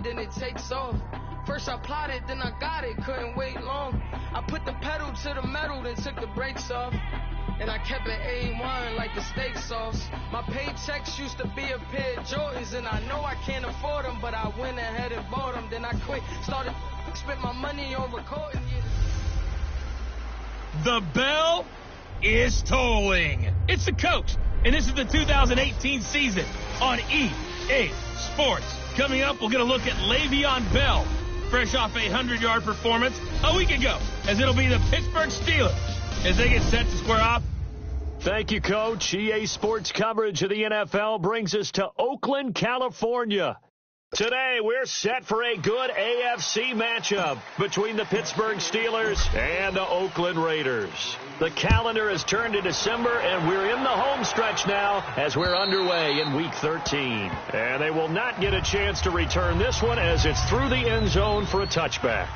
then it takes off. First I plotted, then I got it, couldn't wait long. I put the pedal to the metal, then took the brakes off. And I kept it A1 like the steak sauce. My paychecks used to be a pair of Jordans, and I know I can't afford them, but I went ahead and bought them. Then I quit, started spent my money on recording. The bell is tolling. It's the coach, and this is the 2018 season on EA Sports. Coming up, we'll get a look at Le'Veon Bell, fresh off a 100-yard performance a week ago, as it'll be the Pittsburgh Steelers as they get set to square off. Thank you, Coach. EA Sports coverage of the NFL brings us to Oakland, California. Today, we're set for a good AFC matchup between the Pittsburgh Steelers and the Oakland Raiders. The calendar has turned to December, and we're in the home stretch now as we're underway in Week 13. And they will not get a chance to return this one as it's through the end zone for a touchback.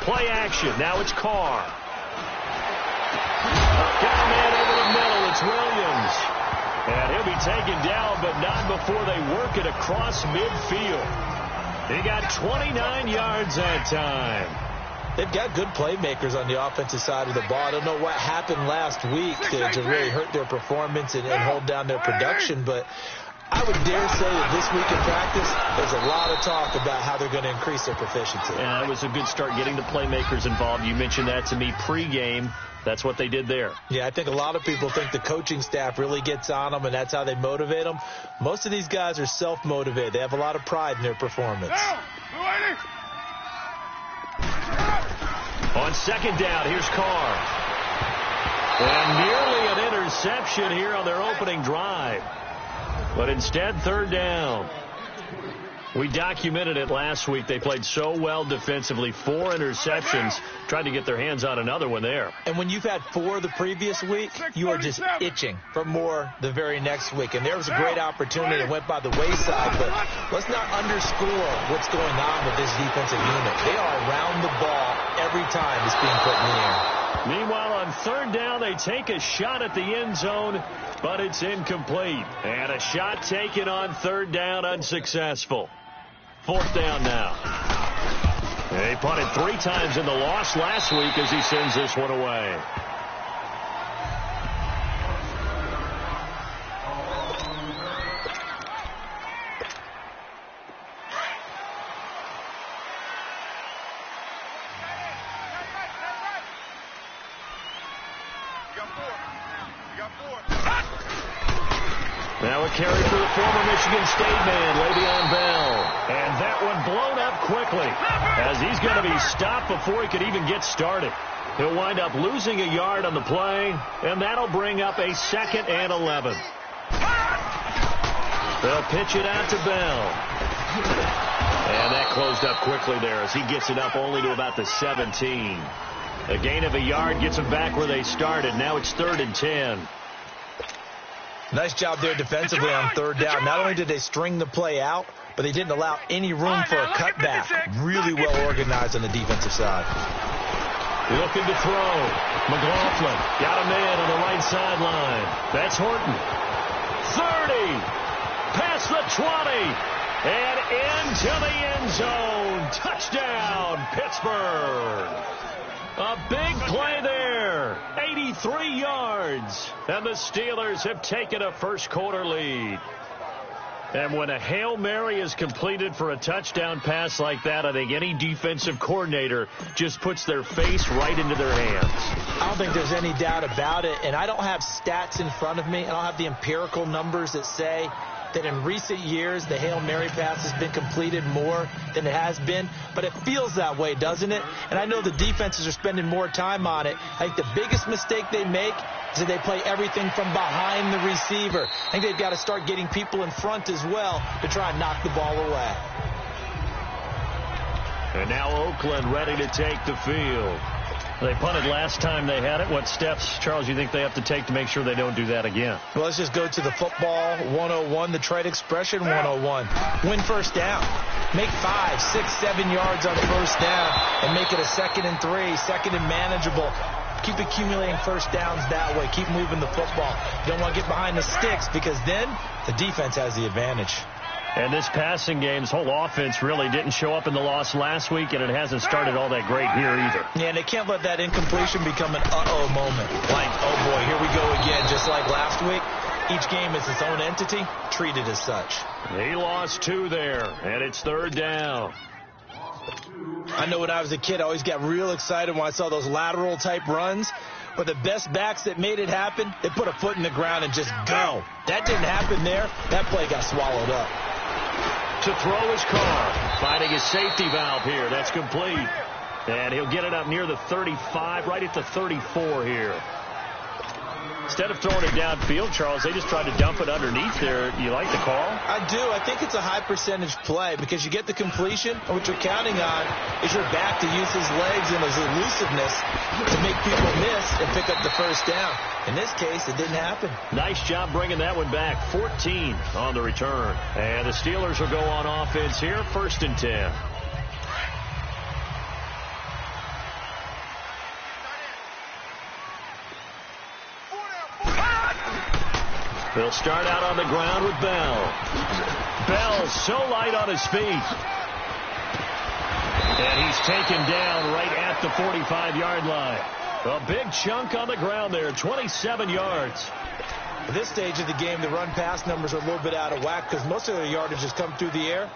Play action. Now it's Carr. Got a man over the middle. It's Williams. And he'll be taken down, but not before they work it across midfield. He got 29 yards that time. They've got good playmakers on the offensive side of the ball. I don't know what happened last week to really hurt their performance and hold down their production, but I would dare say that this week in practice, there's a lot of talk about how they're going to increase their proficiency. Yeah, it was a good start getting the playmakers involved. You mentioned that to me pregame. That's what they did there. Yeah, I think a lot of people think the coaching staff really gets on them, and that's how they motivate them. Most of these guys are self-motivated. They have a lot of pride in their performance. On second down, here's Carr. And nearly an interception here on their opening drive. But instead, third down. We documented it last week. They played so well defensively. 4 interceptions. Tried to get their hands on another one there. And when you've had 4 the previous week, you are just itching for more the very next week. And there was a great opportunity that went by the wayside. But let's not underscore what's going on with this defensive unit. They are around the ball every time it's being put in the air. Meanwhile, on third down, they take a shot at the end zone, but it's incomplete. And a shot taken on third down, unsuccessful. Fourth down now. They punted 3 times in the loss last week as he sends this one away. Now a carry for the former Michigan State man, Le'Veon Bell. And that one blown up quickly as he's going to be stopped before he could even get started. He'll wind up losing a yard on the play, and that'll bring up a 2nd and 11. They'll pitch it out to Bell. And that closed up quickly there as he gets it up only to about the 17. A gain of a yard gets them back where they started. Now it's 3rd and 10. Nice job there defensively on third down. Not only did they string the play out, but they didn't allow any room for a cutback. Really well organized on the defensive side. Looking to throw. McLaughlin got a man on the right sideline. That's Horton. 30. Past the 20. And into the end zone. Touchdown, Pittsburgh. A big play there. 83 yards. And the Steelers have taken a first-quarter lead. And when a Hail Mary is completed for a touchdown pass like that, I think any defensive coordinator just puts their face right into their hands. I don't think there's any doubt about it. And I don't have stats in front of me. I don't have the empirical numbers that say that in recent years the Hail Mary pass has been completed more than it has been. But it feels that way, doesn't it? And I know the defenses are spending more time on it. I think the biggest mistake they make is that they play everything from behind the receiver. I think they've got to start getting people in front as well to try and knock the ball away. And now Oakland ready to take the field. They punted last time they had it. What steps, Charles, you think they have to take to make sure they don't do that again? Well, let's just go to the football 101, the trade expression 101. Win first down. Make 5, 6, 7 yards on first down and make it a 2nd and 3, 2nd and manageable. Keep accumulating first downs that way. Keep moving the football. You don't want to get behind the sticks because then the defense has the advantage. And this passing game's whole offense really didn't show up in the loss last week, and it hasn't started all that great here either. Yeah, and they can't let that incompletion become an uh-oh moment. Like, oh boy, here we go again, just like last week. Each game is its own entity, treated as such. He lost 2 there, and it's 3rd down. I know when I was a kid, I always got real excited when I saw those lateral-type runs. But the best backs that made it happen, they put a foot in the ground and just go. That didn't happen there. That play got swallowed up. To throw his car, finding his safety valve here. That's complete. And he'll get it up near the 35, right at the 34 here. Instead of throwing it downfield, Charles, they just tried to dump it underneath there. You like the call? I do. I think it's a high percentage play because you get the completion, and what you're counting on is your back to use his legs and his elusiveness to make people miss and pick up the first down. In this case, it didn't happen. Nice job bringing that one back. 14 on the return. And the Steelers will go on offense here, 1st and 10. They'll start out on the ground with Bell. Bell so light on his feet. And he's taken down right at the 45-yard line. A big chunk on the ground there, 27 yards. At this stage of the game, the run-pass numbers are a little bit out of whack because most of their yardage has come through the air.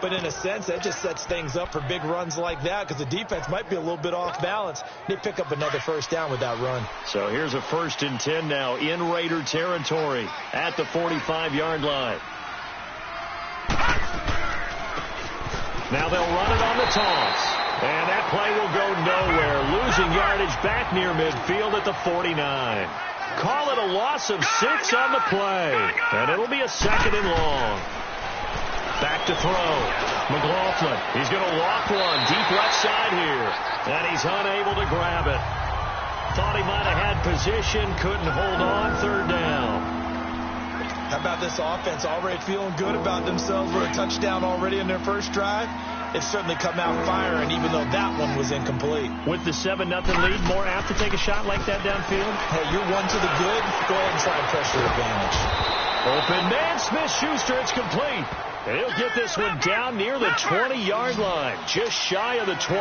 But in a sense, that just sets things up for big runs like that because the defense might be a little bit off balance. They pick up another first down with that run. So here's a 1st and 10 now in Raider territory at the 45-yard line. Now they'll run it on the toss. And that play will go nowhere. Losing yardage back near midfield at the 49. Call it a loss of 6 on the play. And it'll be a 2nd and long. Back to throw. McLaughlin. He's going to walk one deep left side here. And he's unable to grab it. Thought he might have had position. Couldn't hold on. 3rd down. How about this offense already feeling good about themselves with a touchdown already in their first drive? It's certainly come out firing, even though that one was incomplete. With the 7-0 lead, more apt to take a shot like that downfield? Hey, you're one to the good. Go ahead and try and pressure advantage. Open man, Smith-Schuster. It's complete. And he'll get this one down near the 20-yard line, just shy of the 20.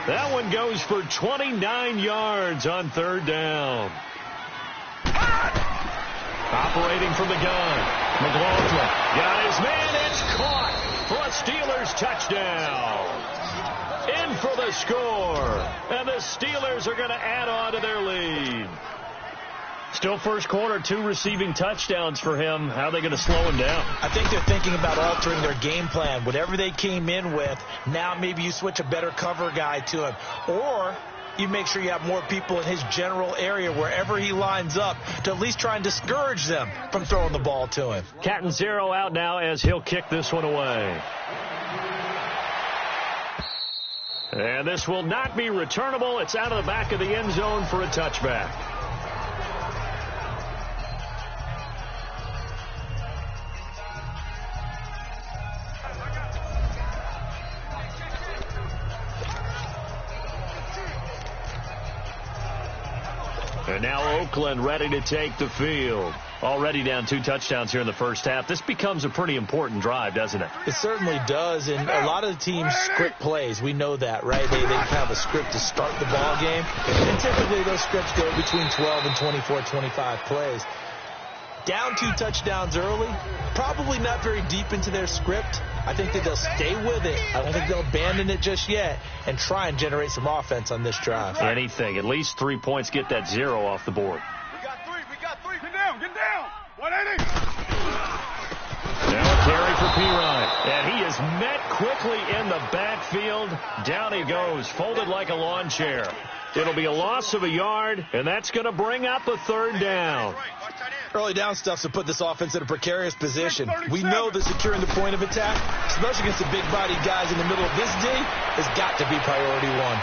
That one goes for 29 yards on 3rd down. Operating from the gun. McLaughlin got his man. It's caught for a Steelers touchdown. In for the score. And the Steelers are going to add on to their lead. Still first quarter, 2 receiving touchdowns for him. How are they going to slow him down? I think they're thinking about altering their game plan. Whatever they came in with, now maybe you switch a better cover guy to him. Or you make sure you have more people in his general area wherever he lines up to at least try and discourage them from throwing the ball to him. Cat and 0 out now as he'll kick this one away. And this will not be returnable. It's out of the back of the end zone for a touchback. And now Oakland ready to take the field. Already down 2 touchdowns here in the first half. This becomes a pretty important drive, doesn't it? It certainly does, and a lot of the teams script plays. We know that, right? They have a script to start the ball game, and typically those scripts go between 12 and 24, 25 plays. Down 2 touchdowns early, probably not very deep into their script. I think that they'll stay with it. I don't think they'll abandon it just yet and try and generate some offense on this drive. Anything. At least 3 points. Get that 0 off the board. We got 3. Get down. 180. Now a carry for Pirine. And he is met quickly in the backfield. Down he goes, folded like a lawn chair. It'll be a loss of a yard, and that's going to bring up a 3rd down. Early down stuff to put this offense in a precarious position. We know that securing the point of attack, especially against the big-bodied guys in the middle of this D, has got to be priority 1.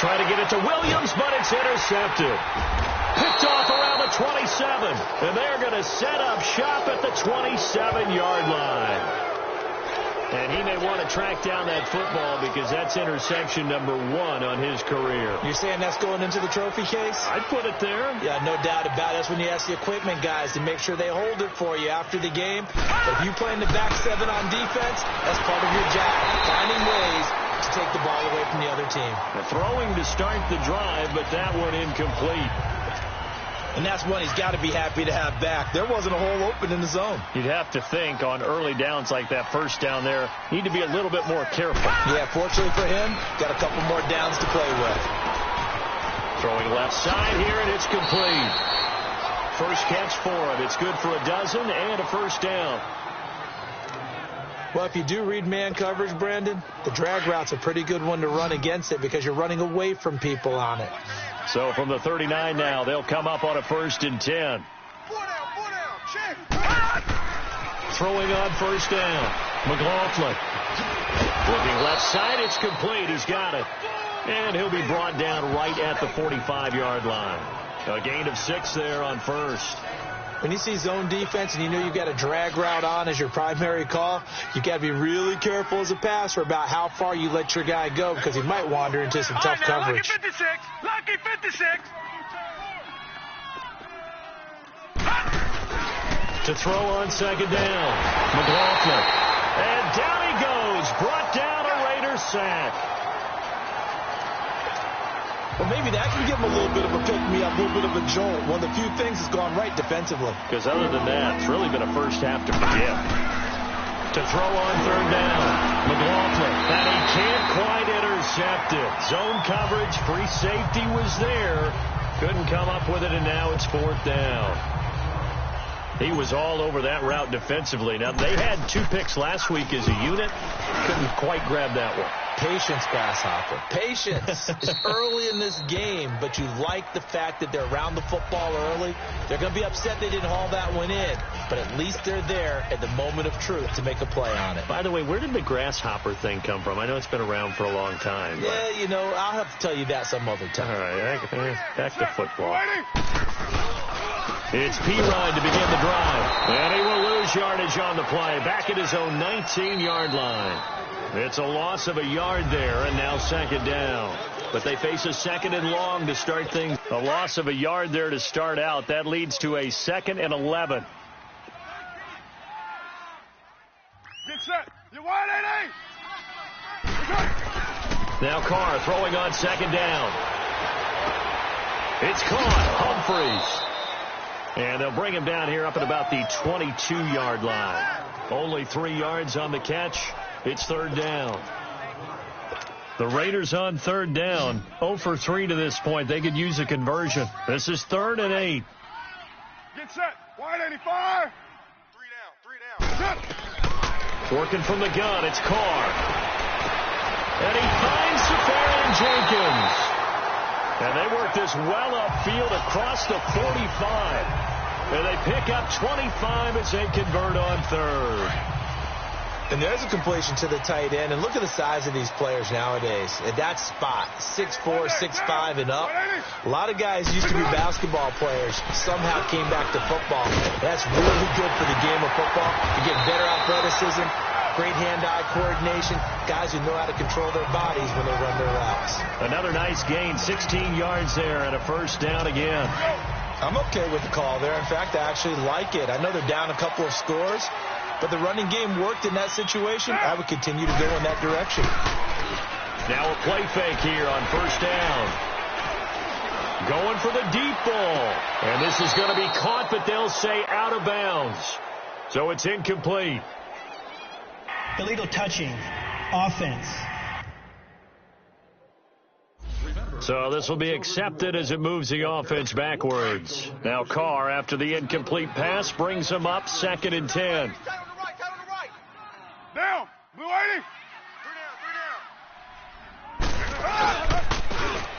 try to get it to Williams, but it's intercepted. Picked off around the 27, and they're going to set up shop at the 27-yard line. And he may want to track down that football because that's interception number 1 on his career. You're saying that's going into the trophy case? I'd put it there. Yeah, no doubt about it. That's when you ask the equipment guys to make sure they hold it for you after the game. But if you play in the back 7 on defense, that's part of your job, finding ways to take the ball away from the other team. Throwing to start the drive, but that one incomplete. And that's one he's got to be happy to have back. There wasn't a hole open in the zone. You'd have to think on early downs like that first down there, need to be a little bit more careful. Yeah, fortunately for him, got a couple more downs to play with. Throwing left side here, and it's complete. First catch for him. It's good for a dozen and a first down. Well, if you do read man coverage, Brandon, the drag route's a pretty good one to run against it because you're running away from people on it. So from the 39 now, they'll come up on a 1st and 10. Check. Throwing on first down. McLaughlin. Looking left side, it's complete. He's got it. And he'll be brought down right at the 45-yard line. A gain of 6 there on first. When you see zone defense and you know you've got a drag route on as your primary call, you've got to be really careful as a passer about how far you let your guy go because he might wander into some tough coverage. Lucky 56. Lucky 56. To throw on second down. McLaughlin. And down he goes. Brought down a Raider sack. Well, maybe that can give him a little bit of a pick-me-up, a little bit of a jolt. One of the few things that's gone right defensively. Because other than that, it's really been a first half to forget. To throw on third down. McLaughlin. And he can't quite intercept it. Zone coverage, free safety was there. Couldn't come up with it, and now it's 4th down. He was all over that route defensively. Now, they had 2 picks last week as a unit. Couldn't quite grab that one. Patience, Grasshopper. Patience. It's early in this game, but you like the fact that they're around the football early. They're going to be upset they didn't haul that one in, but at least they're there at the moment of truth to make a play on it. By the way, where did the Grasshopper thing come from? I know it's been around for a long time. Yeah, you know, I'll have to tell you that some other time. All right, back to football. It's P-Ride to begin the drive. And he will lose yardage on the play. Back at his own 19-yard line. It's a loss of a yard there, and now second down. But they face a 2nd and long to start things. A loss of a yard there to start out. That leads to a 2nd and 11. Get set. You're wide, 80. Now Carr throwing on second down. It's caught. Humphreys. And they'll bring him down here up at about the 22-yard line. Only 3 yards on the catch. It's third down. The Raiders on third down. 0 for 3 to this point. They could use a conversion. This is 3rd and 8. Get set. Wide 85. 3 down. Set. Working from the gun. It's Carr. And he finds Safarian Jenkins. And they work this well upfield across the 45. And they pick up 25 as they convert on third. And there's a completion to the tight end. And look at the size of these players nowadays. At that spot, 6'4", 6'5", and up. A lot of guys used to be basketball players, somehow came back to football. That's really good for the game of football. You get better athleticism, great hand-eye coordination, guys who know how to control their bodies when they run their routes. Another nice gain, 16 yards there, and a first down again. I'm okay with the call there. In fact, I actually like it. I know they're down a couple of scores, but the running game worked in that situation. I would continue to go in that direction. Now a play fake here on first down. Going for the deep ball. And this is going to be caught, but they'll say out of bounds. So it's incomplete. Illegal touching. Offense. So this will be accepted as it moves the offense backwards. Now Carr, after the incomplete pass, brings him up 2nd and 10. Down. Blue 80. 3 down.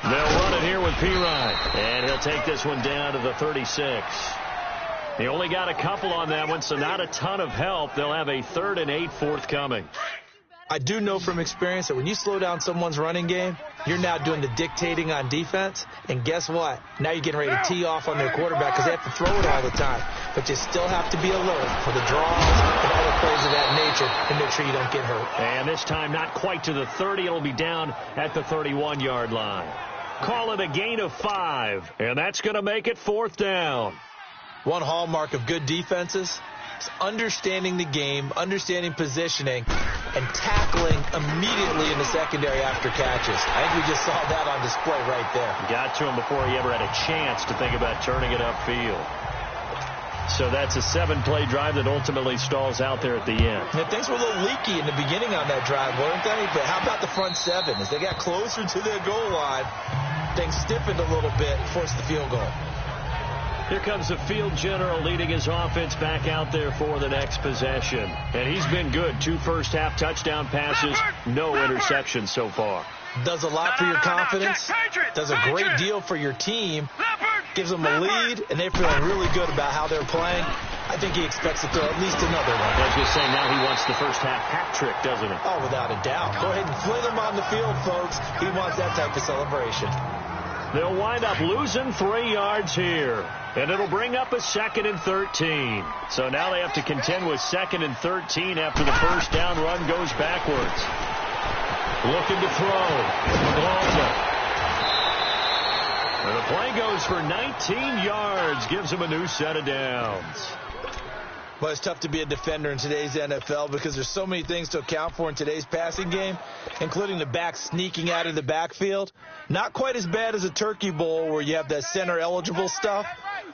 They'll run it here with P-Ride. And he'll take this one down to the 36. He only got a couple on that one, so not a ton of help. They'll have a 3rd and 8 forthcoming. I do know from experience that when you slow down someone's running game, you're now doing the dictating on defense. And guess what? Now you're getting ready to tee off on their quarterback because they have to throw it all the time. But you still have to be alert for the draws and other plays of that nature and make sure you don't get hurt. And this time not quite to the 30. It'll be down at the 31-yard line. Call it a gain of 5, and that's going to make it 4th down. One hallmark of good defenses is understanding the game, understanding positioning, and tackling immediately in the secondary after catches. I think we just saw that on display right there. Got to him before he ever had a chance to think about turning it upfield. So that's a 7-play drive that ultimately stalls out there at the end. Yeah, things were a little leaky in the beginning on that drive, weren't they? But how about the front 7? As they got closer to their goal line, things stiffened a little bit and forced the field goal. Here comes the field general leading his offense back out there for the next possession. And he's been good. 2 first-half touchdown passes, no interceptions so far. Does a lot for your confidence, does a great deal for your team, gives them a lead, and they're feeling really good about how they're playing. I think he expects to throw at least another one. I was just saying, now he wants the first-half hat trick, doesn't he? Oh, without a doubt. Go ahead and fling him on the field, folks. He wants that type of celebration. They'll wind up losing 3 yards here, and it'll bring up a 2nd and 13. So now they have to contend with 2nd and 13 after the first down run goes backwards. Looking to throw. McLaughlin. And the play goes for 19 yards, gives him a new set of downs. Well, it's tough to be a defender in today's NFL because there's so many things to account for in today's passing game, including the back sneaking out of the backfield. Not quite as bad as a turkey bowl where you have that center-eligible stuff,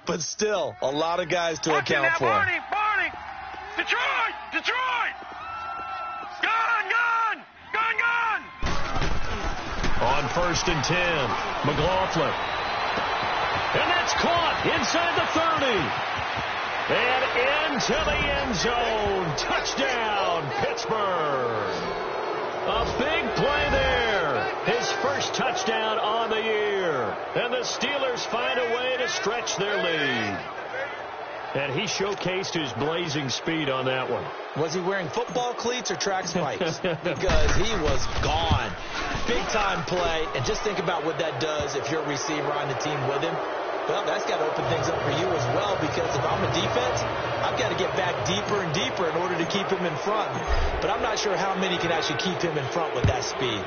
but still a lot of guys to account for. Barney! Detroit! Gun! On 1st and 10, McLaughlin. And that's caught inside the 30. And into the end zone. Touchdown, Pittsburgh. A big play there. His first touchdown on the year. And the Steelers find a way to stretch their lead. And he showcased his blazing speed on that one. Was he wearing football cleats or track spikes? Because he was gone. Big-time play. And just think about what that does if you're a receiver on the team with him. Well, that's got to open things up for you as well, because if I'm a defense, I've got to get back deeper and deeper in order to keep him in front. But I'm not sure how many can actually keep him in front with that speed.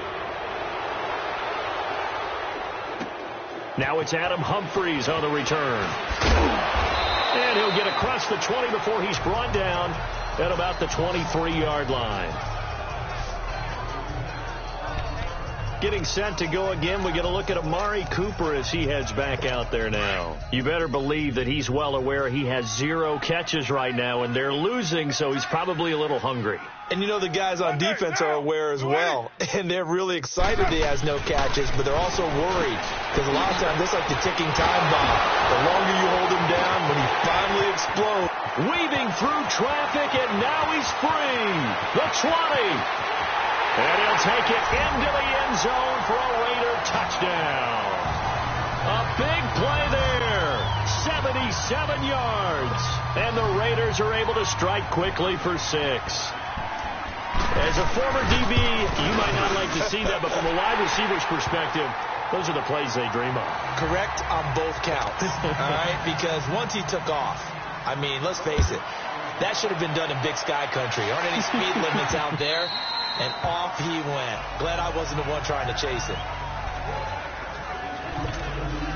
Now it's Adam Humphries on the return. And he'll get across the 20 before he's brought down at about the 23-yard line. Getting set to go again, we get a look at Amari Cooper as he heads back out there now. You better believe that he's well aware he has 0 catches right now, and they're losing, so he's probably a little hungry. And you know the guys on defense are aware as well, and they're really excited he has no catches, but they're also worried because a lot of times it's like the ticking time bomb. The longer you hold him down, when he finally explodes. Weaving through traffic, and now he's free. The 20. And he'll take it into the end zone for a Raider touchdown. A big play there. 77 yards. And the Raiders are able to strike quickly for 6. As a former DB, you might not like to see that, but from a wide receiver's perspective, those are the plays they dream of. Correct on both counts. All right? Because once he took off, I mean, let's face it, that should have been done in Big Sky Country. Aren't any speed limits out there? And off he went. Glad I wasn't the one trying to chase him.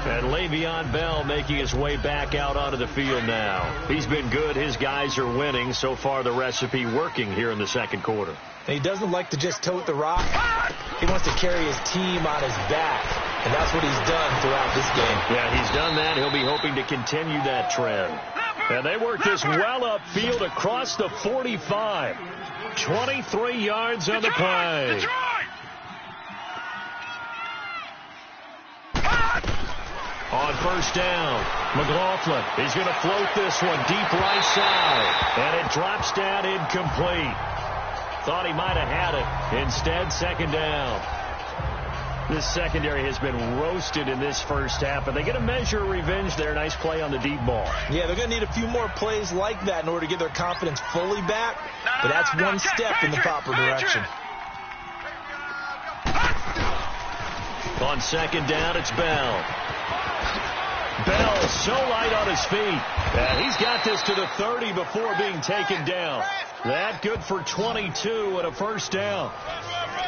And Le'Veon Bell making his way back out onto the field now. He's been good. His guys are winning. So far, the recipe working here in the second quarter. And he doesn't like to just tote the rock. He wants to carry his team on his back. And that's what he's done throughout this game. Yeah, he's done that. He'll be hoping to continue that trend. And they work this well upfield across the 45. 23 yards on the play. On first down, McLaughlin. He's going to float this one deep right side. And it drops down incomplete. Thought he might have had it. Instead, second down. This secondary has been roasted in this first half, and they get a measure of revenge there. Nice play on the deep ball. Yeah, they're going to need a few more plays like that in order to get their confidence fully back. But that's one step in the proper direction. On second down, it's Bell. Bell so light on his feet. And he's got this to the 30 before being taken down. That good for 22 and a first down.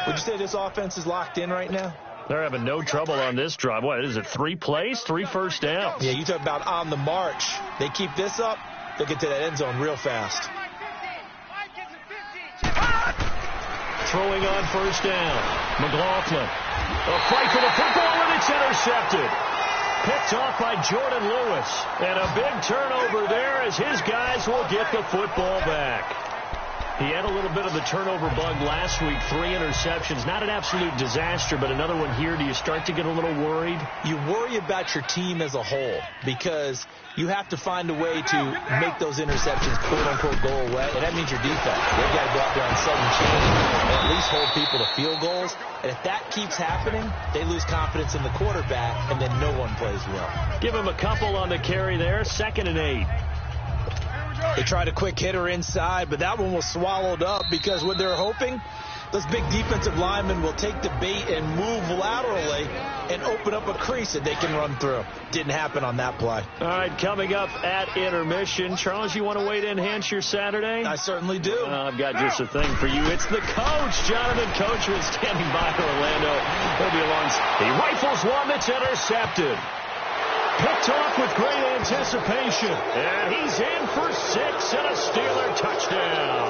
Would you say this offense is locked in right now? They're having no trouble on this drive. What is it, 3 plays, 3 first downs? Yeah, you talk about on the march. They keep this up, they'll get to that end zone real fast. Throwing on first down. McLaughlin. A fight for the football, and it's intercepted. Picked off by Jordan Lewis. And a big turnover there as his guys will get the football back. He had a little bit of the turnover bug last week, 3 interceptions. Not an absolute disaster, but another one here. Do you start to get a little worried? You worry about your team as a whole because you have to find a way to make those interceptions, quote-unquote, go away, and that means your defense. They've got to go out there on sudden change and at least hold people to field goals. And if that keeps happening, they lose confidence in the quarterback, and then no one plays well. Give him a couple on the carry there, 2nd and 8. They tried a quick hitter inside, but that one was swallowed up because what they're hoping, those big defensive linemen will take the bait and move laterally and open up a crease that they can run through. Didn't happen on that play. All right, coming up at intermission. Charles, you want a way to enhance your Saturday? I certainly do. I've got just a thing for you. It's the coach, Jonathan Coachman, standing by Orlando. He'll be along. He rifles one that's intercepted. Picked off with great anticipation. And he's in for 6 and a Steeler touchdown.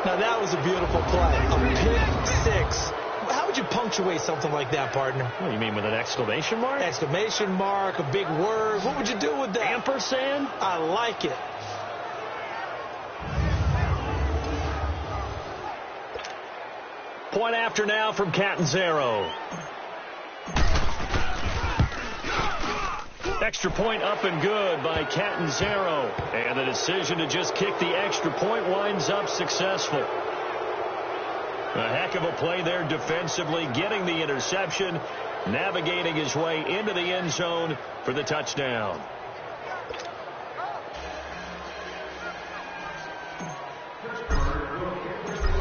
Now, that was a beautiful play. A pick 6. How would you punctuate something like that, partner? What do you mean, with an exclamation mark? Exclamation mark, a big word. What would you do with that? Ampersand? I like it. Point after now from Catanzaro. Extra point up and good by Catanzaro. And the decision to just kick the extra point winds up successful. A heck of a play there defensively, getting the interception, navigating his way into the end zone for the touchdown.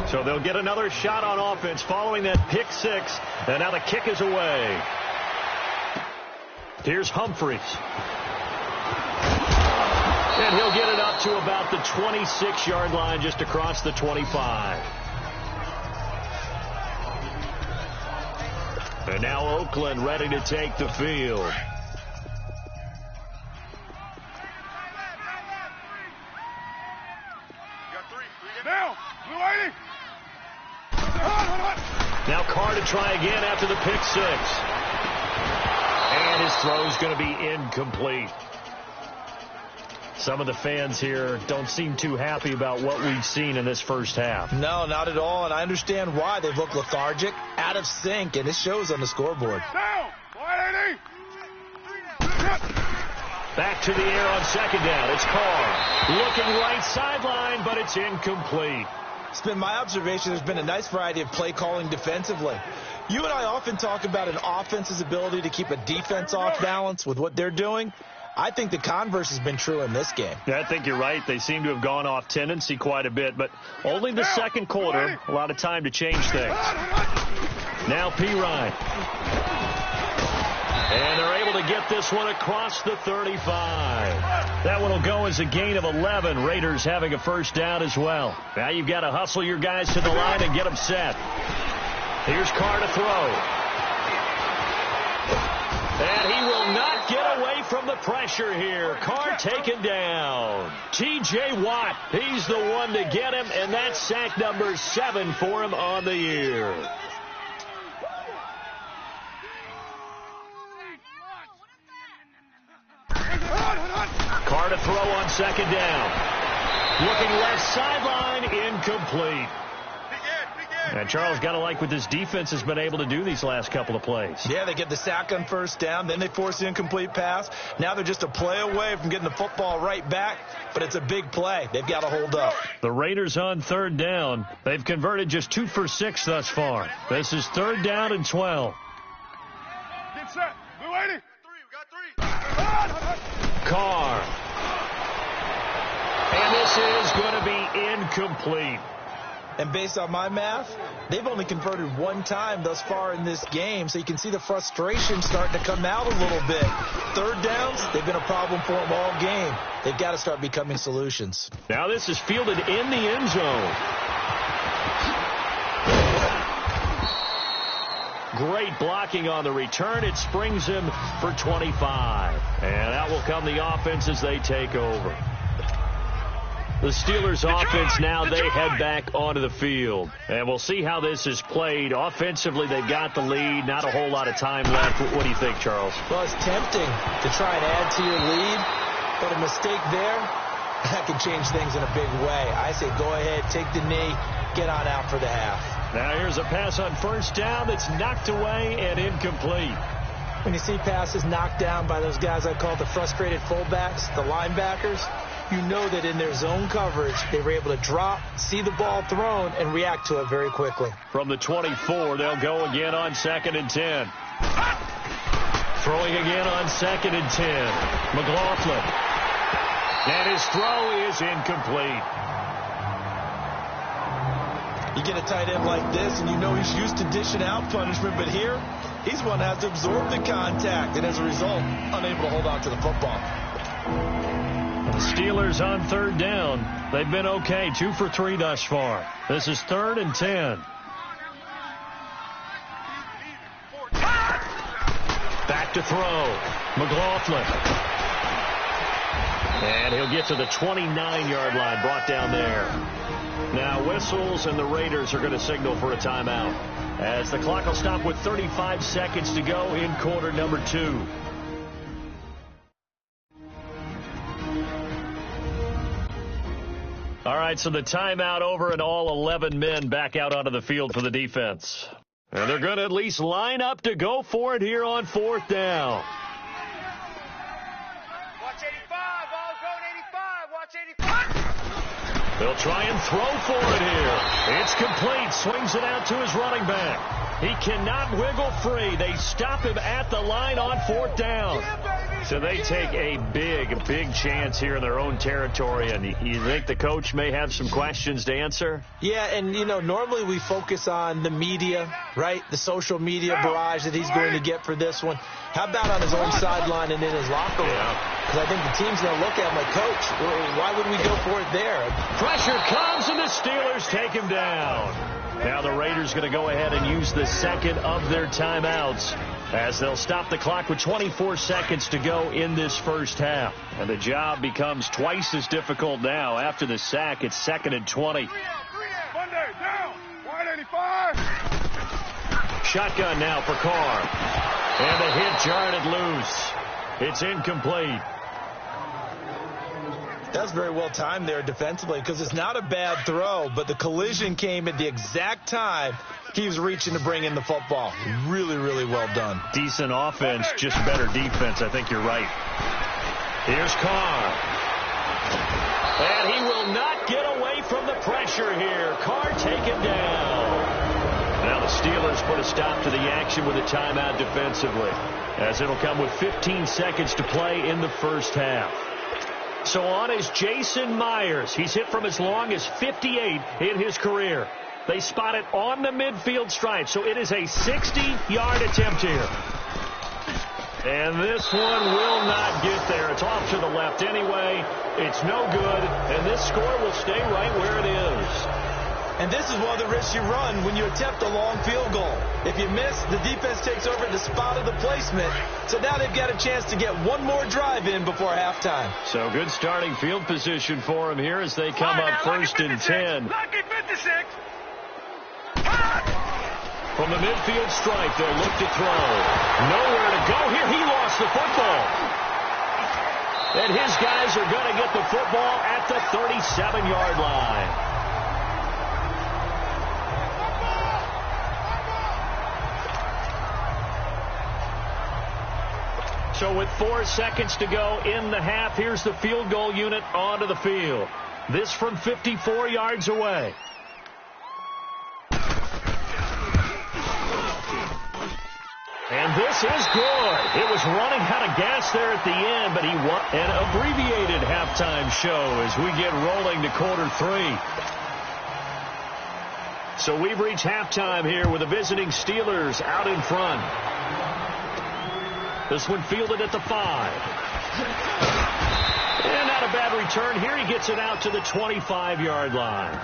So they'll get another shot on offense following that pick 6. And now the kick is away. Here's Humphreys. And he'll get it up to about the 26-yard line, just across the 25. And now Oakland ready to take the field. Now, blue 80. Now Carr to try again after the pick 6. And his throw's going to be incomplete. Some of the fans here don't seem too happy about what we've seen in this first half. No, not at all, and I understand why. They've looked lethargic, out of sync, and it shows on the scoreboard. Down, 180. Back to the air on second down. It's Carr. Looking right sideline, but it's incomplete. It's been my observation there's been a nice variety of play calling defensively. You and I often talk about an offense's ability to keep a defense off balance with what they're doing. I think the converse has been true in this game. Yeah, I think you're right. They seem to have gone off tendency quite a bit, but only the second quarter. A lot of time to change things. Now Pirine. And they're able to get this one across the 35. That one will go as a gain of 11. Raiders having a first down as well. Now you've got to hustle your guys to the line and get them set. Here's Carr to throw. And he will not get away from the pressure here. Carr taken down. T.J. Watt, he's the one to get him, and that's sack number 7 for him on the year. Carr to throw on second down. Looking left sideline, incomplete. And Charles, got to like what this defense has been able to do these last couple of plays. Yeah, they get the sack on first down, then they force the incomplete pass. Now they're just a play away from getting the football right back, but it's a big play. They've got to hold up. The Raiders on third down. They've converted just 2 for 6 thus far. This is 3rd down and 12. Get set. Blue 80. We got 3. Carr. And this is going to be incomplete. And based on my math, they've only converted one time thus far in this game, so you can see the frustration starting to come out a little bit. Third downs, they've been a problem for them all game. They've got to start becoming solutions. Now this is fielded in the end zone. Great blocking on the return. It springs him for 25. And out will come the offense as they take over. The Steelers offense now, they head back onto the field. And we'll see how this is played. Offensively, they've got the lead. Not a whole lot of time left. What do you think, Charles? Well, it's tempting to try and add to your lead, but a mistake there, that can change things in a big way. I say go ahead, take the knee, get on out for the half. Now here's a pass on first down that's knocked away and incomplete. When you see passes knocked down by those guys I call the frustrated fullbacks, the linebackers, you know that in their zone coverage, they were able to drop, see the ball thrown, and react to it very quickly. From the 24, they'll go again on 2nd and 10. Throwing again on 2nd and 10. McLaughlin. And his throw is incomplete. You get a tight end like this, and you know he's used to dishing out punishment, but here, he's one that has to absorb the contact, and as a result, unable to hold on to the football. The Steelers on 3rd down. They've been okay, 2 for 3 thus far. This is 3rd and 10. Back to throw. McLaughlin. And he'll get to the 29-yard line, brought down there. Now whistles, and the Raiders are going to signal for a timeout, as the clock will stop with 35 seconds to go in quarter number 2. All right, so the timeout over, and all 11 men back out onto the field for the defense. And they're going to at least line up to go for it here on 4th down. Watch 85, ball going 85, watch 85. They'll try and throw for it here. It's complete, swings it out to his running back. He cannot wiggle free. They stop him at the line on 4th down. So they take a big chance here in their own territory. And you think the coach may have some questions to answer? Yeah, and, you know, normally we focus on the media, right? The social media barrage that he's going to get for this one. How about on his own sideline and in his locker room? Because I think the team's going to look at him like, Coach, why would we go for it there? Pressure comes, and the Steelers take him down. Now the Raiders going to go ahead and use the second of their timeouts, as they'll stop the clock with 24 seconds to go in this first half. And the job becomes twice as difficult now. After the sack, it's 2nd and 20. Monday, down, wide 85. Shotgun now for Carr. And the hit jarred it loose. It's incomplete. That's very well timed there defensively, because it's not a bad throw, but the collision came at the exact time he was reaching to bring in the football. Really well done. Decent offense, just better defense. I think you're right. Here's Carr. And he will not get away from the pressure here. Carr taken down. Now the Steelers put a stop to the action with a timeout defensively, as it'll come with 15 seconds to play in the first half. So on is Jason Myers. He's hit from as long as 58 in his career. They spot it on the midfield stripe, so it is a 60-yard attempt here. And this one will not get there. It's off to the left anyway. It's no good, and this score will stay right where it is. And this is one of the risks you run when you attempt a long field goal. If you miss, the defense takes over the spot of the placement. So now they've got a chance to get one more drive in before halftime. So good starting field position for them here as they come up 1st and 10. Lucky 56. From the midfield stripe, they'll look to throw. Nowhere to go here. He lost the football. And his guys are going to get the football at the 37-yard line. So with 4 seconds to go in the half, here's the field goal unit onto the field. This from 54 yards away. And this is good. It was running out of gas there at the end, but he won an abbreviated halftime show as we get rolling to quarter 3. So we've reached halftime here with the visiting Steelers out in front. This one fielded at the 5. And not a bad return here. He gets it out to the 25-yard line.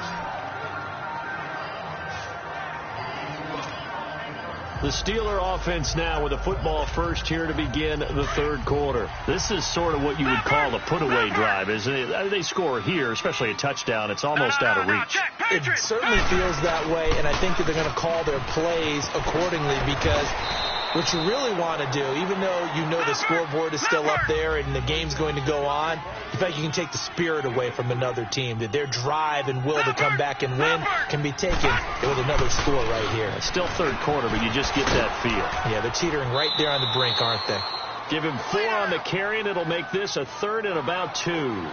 The Steeler offense now with a football first here to begin the third quarter. This is sort of what you would call a put-away drive, isn't it? They score here, especially a touchdown. It's almost out of reach. It certainly feels that way, and I think that they're going to call their plays accordingly, because what you really want to do, even though you know the scoreboard is still up there and the game's going to go on, in fact, you can take the spirit away from another team, that their drive and will to come back and win can be taken with another score right here. It's still third quarter, but you just get that feel. Yeah, they're teetering right there on the brink, aren't they? Give him 4 on the carry, and it'll make this a 3rd and about 2.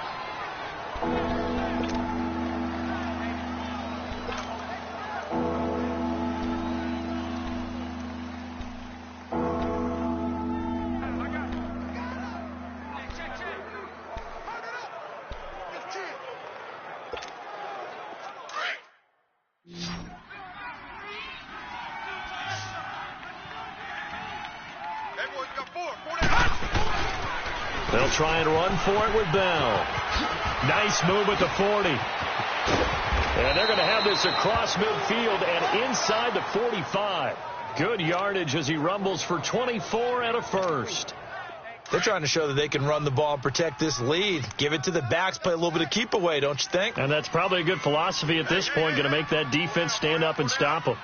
They'll try and run for it with Bell. Nice move at the 40. And they're going to have this across midfield and inside the 45. Good yardage as he rumbles for 24 and a first. They're trying to show that they can run the ball and protect this lead. Give it to the backs, play a little bit of keep away, don't you think? And that's probably a good philosophy at this point, going to make that defense stand up and stop them.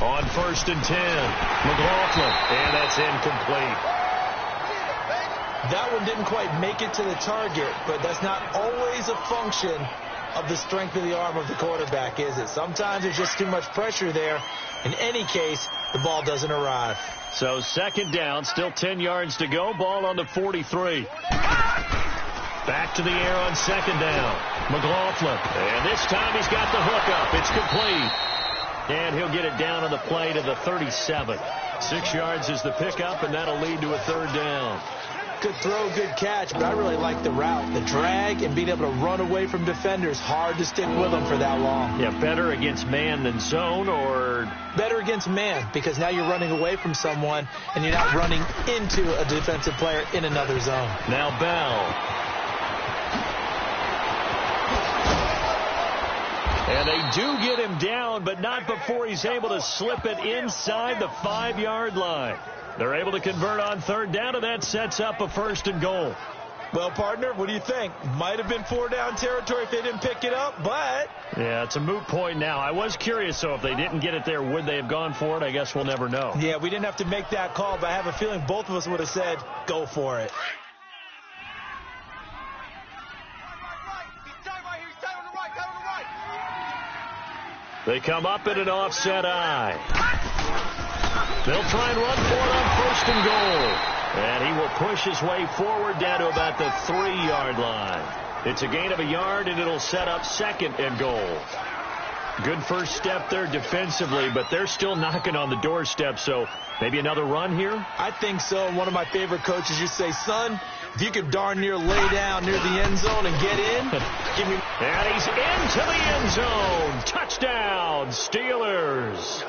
On 1st and 10, McLaughlin, and that's incomplete. That one didn't quite make it to the target, but that's not always a function of the strength of the arm of the quarterback, is it? Sometimes there's just too much pressure there. In any case, the ball doesn't arrive. So 2nd down, still 10 yards to go. Ball on the 43. Back to the air on 2nd down. McLaughlin. And this time he's got the hook up. It's complete. And he'll get it down on the play to the 37. 6 yards is the pickup, and that'll lead to a 3rd down. Good throw, good catch, but I really like the route. The drag and being able to run away from defenders, hard to stick with them for that long. Yeah, better against man than zone, or? Better against man, because now you're running away from someone and you're not running into a defensive player in another zone. Now Bell. And they do get him down, but not before he's able to slip it inside the 5-yard line. They're able to convert on 3rd down, and that sets up a 1st and goal. Well, partner, what do you think? Might have been 4-down territory if they didn't pick it up, but... Yeah, it's a moot point now. I was curious, so if they didn't get it there, would they have gone for it? I guess we'll never know. Yeah, we didn't have to make that call, but I have a feeling both of us would have said, go for it. They come up in an offset eye. They'll try and run for it on 1st and goal. And he will push his way forward down to about the 3-yard line. It's a gain of a yard, and it'll set up 2nd and goal. Good first step there defensively, but they're still knocking on the doorstep, so maybe another run here? I think so. One of my favorite coaches used to say, son, if you could darn near lay down near the end zone and get in, give me... And he's into the end zone. Touchdown, Steelers.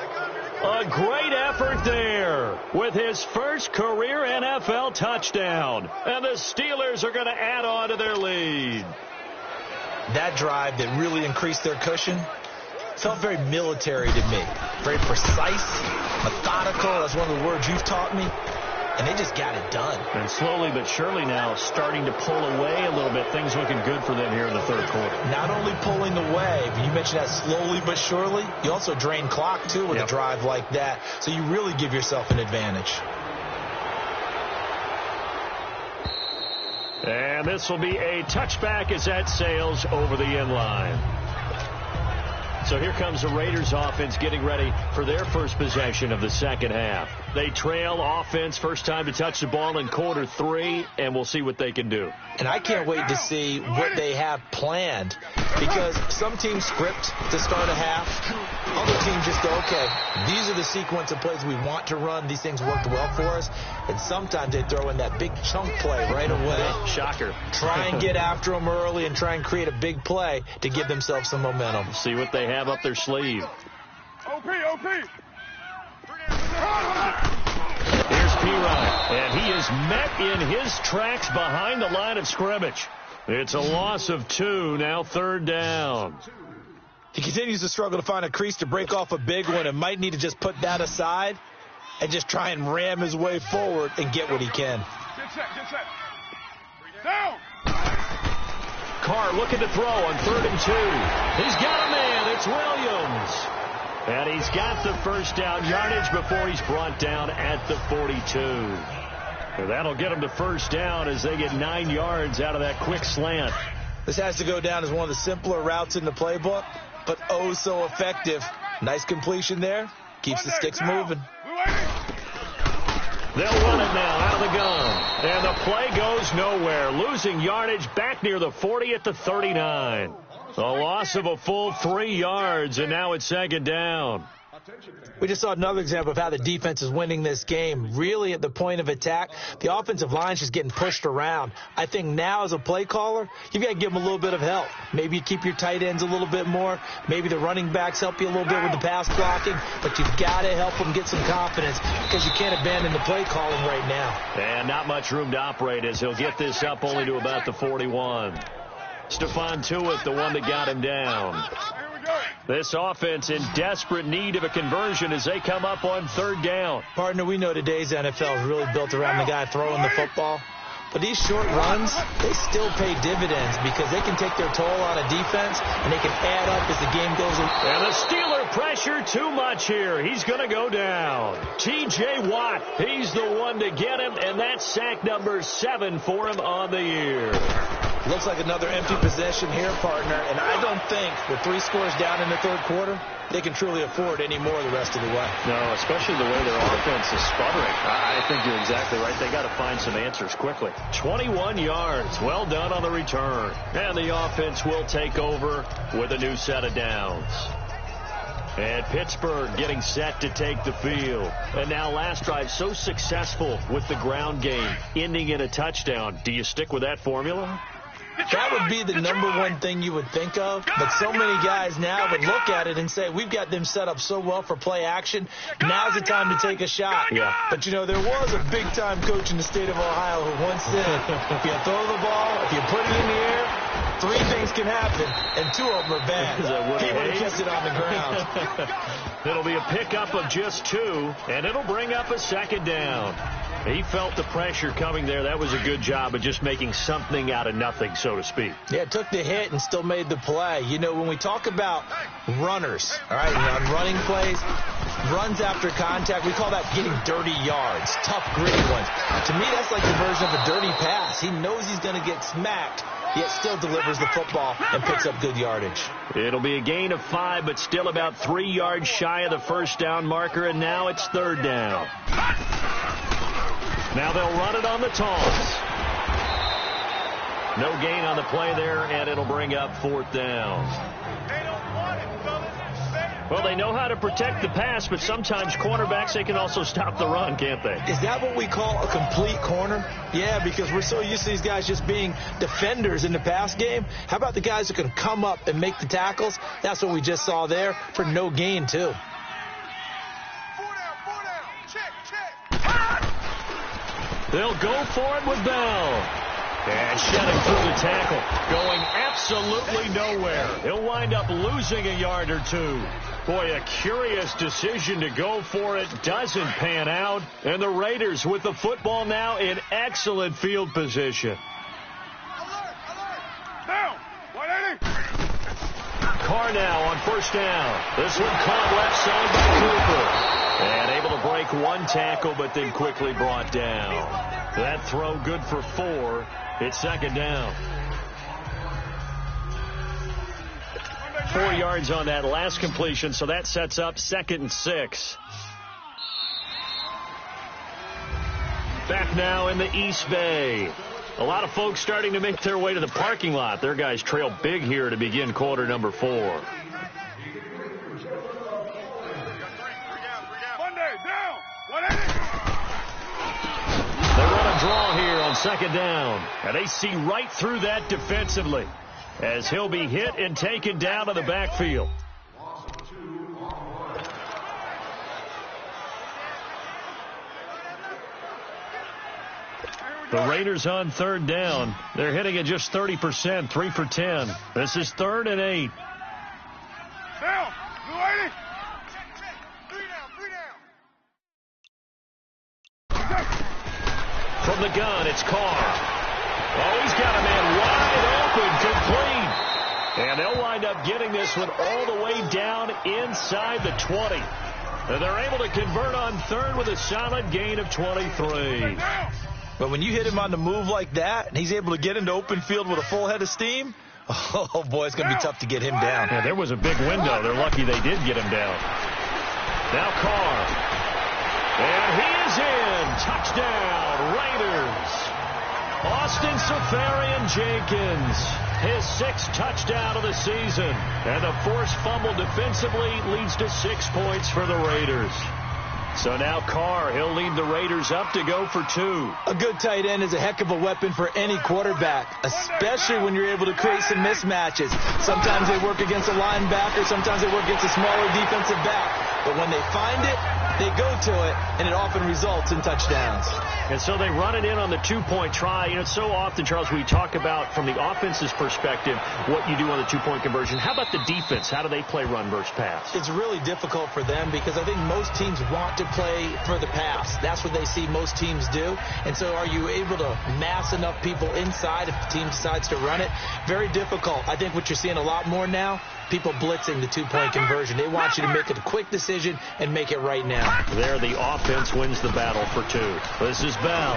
A great effort there with his first career NFL touchdown. And the Steelers are going to add on to their lead. That drive that really increased their cushion felt very military to me. Very precise, methodical. That's one of the words you've taught me. And they just got it done. And slowly but surely now starting to pull away a little bit. Things looking good for them here in the 3rd quarter. Not only pulling away, but you mentioned that slowly but surely. You also drain clock, too, with a drive like that. So you really give yourself an advantage. And this will be a touchback as that sails over the end line. So here comes the Raiders offense getting ready for their first possession of the 2nd half. They trail offense first time to touch the ball in quarter 3, and we'll see what they can do. And I can't wait to see what they have planned, because some teams script to start a half. Other teams just go, okay, these are the sequence of plays we want to run. These things worked well for us. And sometimes they throw in that big chunk play right away. Shocker. Try and get after them early and try and create a big play to give themselves some momentum. See what they have up their sleeve. OP. Here's P-Ryan, and he is met in his tracks behind the line of scrimmage. It's a loss of 2, now 3rd down. He continues to struggle to find a crease to break off a big one and might need to just put that aside and just try and ram his way forward and get what he can. Get set. Down. Carr looking to throw on 3rd and 2. He's got a man. It's Williams. And he's got the first down yardage before he's brought down at the 42. And that'll get him to first down as they get 9 yards out of that quick slant. This has to go down as one of the simpler routes in the playbook, but oh so effective. Nice completion there. Keeps the sticks moving. They'll run it now out of the gun. And the play goes nowhere. Losing yardage back near the 40 at the 39. A loss of a full 3 yards, and now it's 2nd down. We just saw another example of how the defense is winning this game. Really at the point of attack, the offensive line's just getting pushed around. I think now as a play caller, you've got to give them a little bit of help. Maybe you keep your tight ends a little bit more. Maybe the running backs help you a little bit with the pass blocking. But you've got to help them get some confidence because you can't abandon the play calling right now. And not much room to operate as he'll get this up only to about the 41. Stephon Tuitt, the one that got him down. This offense in desperate need of a conversion as they come up on 3rd down. Partner, we know today's NFL is really built around the guy throwing the football. But these short runs, they still pay dividends because they can take their toll on a defense and they can add up as the game goes on. And the Steeler pressure too much here. He's going to go down. T.J. Watt, he's the one to get him, and that's sack number 7 for him on the year. Looks like another empty possession here, partner, and I don't think with 3 scores down in the 3rd quarter, they can truly afford any more the rest of the way. No, especially the way their offense is sputtering. I think you're exactly right. They got to find some answers quickly. 21 yards. Well done on the return. And the offense will take over with a new set of downs. And Pittsburgh getting set to take the field. And now last drive so successful with the ground game, ending in a touchdown. Do you stick with that formula? That would be the number one thing you would think of, but so many guys now would look at it and say, we've got them set up so well for play action, now's the time to take a shot. Yeah. But, you know, there was a big-time coach in the state of Ohio who once said, if you throw the ball, if you put it in the air, 3 things can happen, and 2 of them are bad. He would have kept it on the ground. It'll be a pickup of just 2, and it'll bring up a 2nd down. He felt the pressure coming there. That was a good job of just making something out of nothing, so to speak. Yeah, took the hit and still made the play. You know, when we talk about runners, all right, on running plays, runs after contact, we call that getting dirty yards, tough, gritty ones. To me, that's like the version of a dirty pass. He knows he's going to get smacked, yet still delivers the football and picks up good yardage. It'll be a gain of 5, but still about 3 yards shy of the first down marker, and now it's 3rd down. Now they'll run it on the toss. No gain on the play there, and it'll bring up 4th down. Well, they know how to protect the pass, but sometimes cornerbacks, they can also stop the run, can't they? Is that what we call a complete corner? Yeah, because we're so used to these guys just being defenders in the pass game. How about the guys who can come up and make the tackles? That's what we just saw there for no gain, too. They'll go for it with Bell. And shedding through the tackle. Going absolutely nowhere. He'll wind up losing a yard or 2. Boy, a curious decision to go for it. Doesn't pan out. And the Raiders with the football now in excellent field position. Down. 180. Carr now on 1st down. This one caught left side by Cooper. And able to break 1 tackle, but then quickly brought down. That throw good for 4. It's 2nd down. 4 yards on that last completion, so that sets up 2nd and 6. back now in the East Bay. A lot of folks starting to make their way to the parking lot. Their guys trail big here to begin quarter number 4. They run a draw here on second down. And they see right through that defensively as he'll be hit and taken down to the backfield. The Raiders on third down. They're hitting at just 30%, 3 for 10. This is 3rd and 8. Down. Blue 80. 3 down. From the gun, it's Carr. Oh, he's got a man wide open, complete. And they'll wind up getting this one all the way down inside the 20. And they're able to convert on third with a solid gain of 23. But when you hit him on the move like that, and he's able to get into open field with a full head of steam, oh, boy, it's going to be tough to get him down. Yeah, there was a big window. They're lucky they did get him down. Now Carr. And he is in. Touchdown, Raiders. Austin Safarian-Jenkins, his 6th touchdown of the season. And a forced fumble defensively leads to 6 points for the Raiders. So now Carr, he'll lead the Raiders up to go for 2. A good tight end is a heck of a weapon for any quarterback, especially when you're able to create some mismatches. Sometimes they work against a linebacker, sometimes they work against a smaller defensive back. But when they find it, they go to it, and it often results in touchdowns. And so they run it in on the 2-point try. You know, so often, Charles, we talk about from the offense's perspective what you do on the 2-point conversion. How about the defense? How do they play run versus pass? It's really difficult for them because I think most teams want to play for the pass. That's what they see most teams do. And so are you able to mass enough people inside if the team decides to run it? Very difficult. I think what you're seeing a lot more now, people blitzing the 2-point conversion. They want you to make a quick decision and make it right now. There, the offense wins the battle for 2. This is Bell.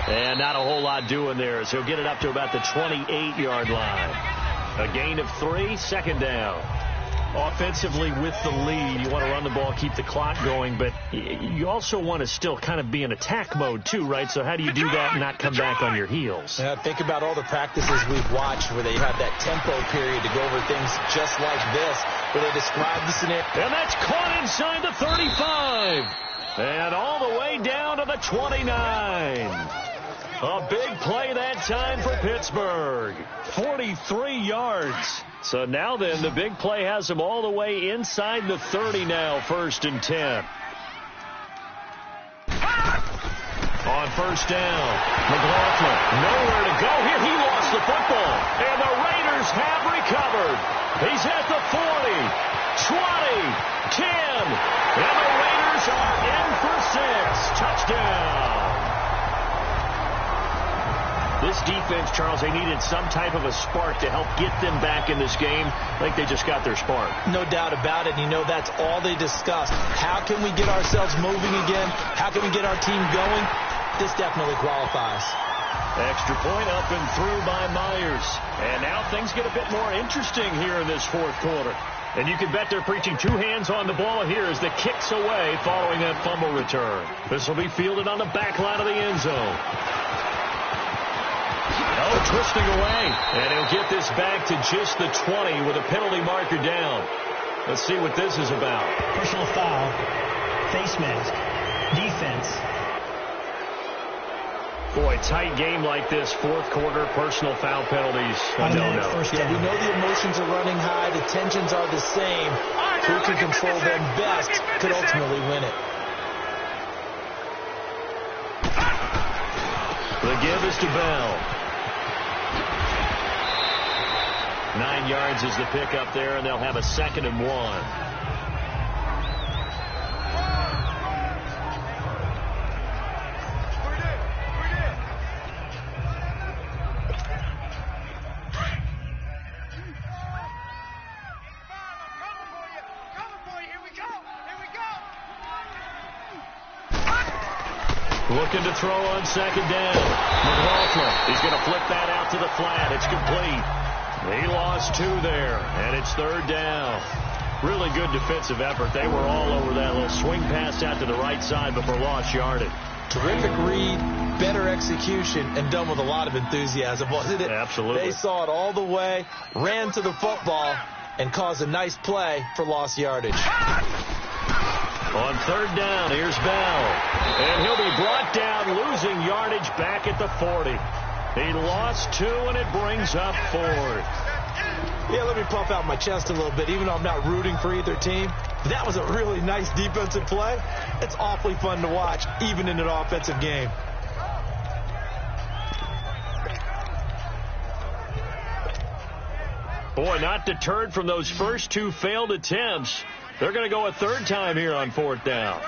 And not a whole lot doing there, so he'll get it up to about the 28-yard line. A gain of 3, 2nd down. Offensively with the lead, you want to run the ball, keep the clock going, but you also want to still kind of be in attack mode too, right? So how do you do that and not come back on your heels? Yeah, think about all the practices we've watched where they have that tempo period to go over things just like this, where they describe the scenario. And that's caught inside the 35. And all the way down to the 29. A big play that time for Pittsburgh. 43 yards. So now then, the big play has them all the way inside the 30 now, 1st and 10. On 1st down, McLaughlin, nowhere to go here. He lost the football, and the Raiders have recovered. He's at the 40, 20, 10, and the Raiders are in for 6. Touchdown. This defense, Charles, they needed some type of a spark to help get them back in this game. I think they just got their spark. No doubt about it. You know, that's all they discussed. How can we get ourselves moving again? How can we get our team going? This definitely qualifies. Extra point up and through by Myers. And now things get a bit more interesting here in this 4th quarter. And you can bet they're preaching 2 hands on the ball here as the kick's away following that fumble return. This will be fielded on the back line of the end zone. Oh, twisting away. And he'll get this back to just the 20 with a penalty marker down. Let's see what this is about. Personal foul, face mask, defense. Boy, tight game like this, 4th quarter, personal foul penalties. Automatic first down. We know the emotions are running high. The tensions are the same. Who can control them best could ultimately win it. The give is to Bell. 9 yards is the pickup there, and they'll have a 2nd and 1. Looking to throw on 2nd down. McLaughlin, he's going to flip that out to the flat. It's complete. He lost 2 there, and it's 3rd down. Really good defensive effort. They were all over that little swing pass out to the right side before lost yardage. Terrific read, better execution, and done with a lot of enthusiasm, wasn't it? Absolutely. They saw it all the way, ran to the football, and caused a nice play for lost yardage. On third down, here's Bell. And he'll be brought down, losing yardage back at the 40. He lost 2, and it brings up 4. Yeah, let me puff out my chest a little bit, even though I'm not rooting for either team. That was a really nice defensive play. It's awfully fun to watch, even in an offensive game. Boy, not deterred from those first 2 failed attempts. They're going to go a third time here on 4th down.